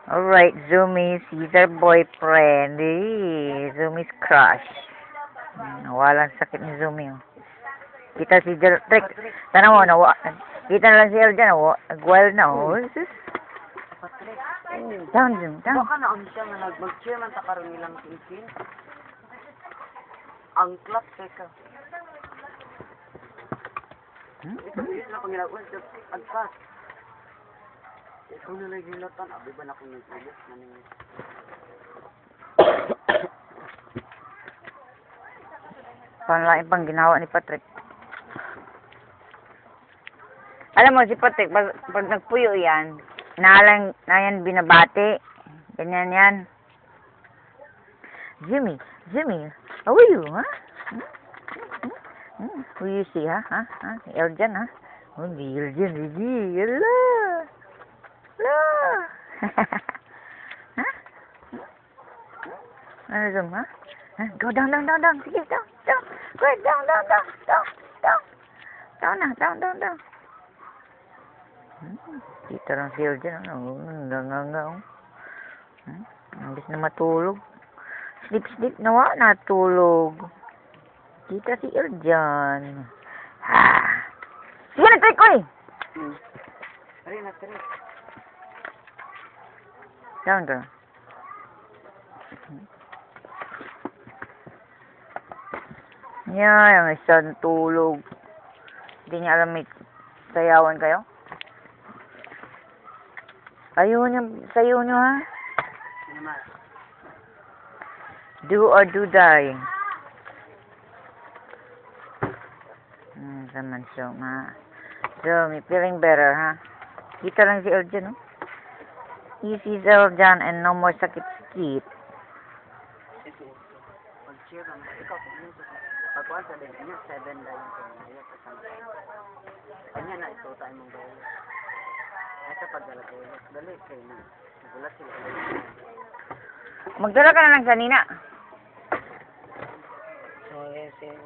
Alright, Zumi sees her boyfriend. Zumi's crush. Walang sakit ni Zumi. Oh. Kita si Trek. Tana mo, kita na lang si El dyan. Nag-wild na. Oh. Down, Zoom. Down. Baka na ang siya nga mag-cheer man takaroon nilang pinsin. Ang clock, teka. Ito na pangilawin. Agpas. Ito na lang ginatan. Abi ba na kung nagsilis? Panlain pang ginawa ni Patrick. Alam mo, si Patrick, pag nagpuyo yan, na yan binabati. Ganyan yan. Jimmy, how are you, ha? Who you see, ha? Eljan, ha? Oh, Eljan, Hello. Hello. Ha? Ano zoom, ha? Go down. Sige, down. Go down. Down. Kita lang si Eljan, ano? Imbis na matulog. Sleep nawa, natulog. Kita si Eljan. Sige na, Trek, oy! Tari. Down ka. Yung isa natulog. Hindi niya alam may sayawan kayo? Ayaw niya, sayo niyo, ha? Do or do die. Saman siya, ma. So, may feeling better, ha? Kita lang si Eljan, no? He sees Eljan and no more sakit-sakit. Mag-cheer naman. Ikaw, pagkuhan sa din niya, 7 lang yung kanya na ito tayo mong bayo. Ay sa pagdala-dala. Dali kayo na. Nagulat sila. Magdala ka na lang kanina. So, yes.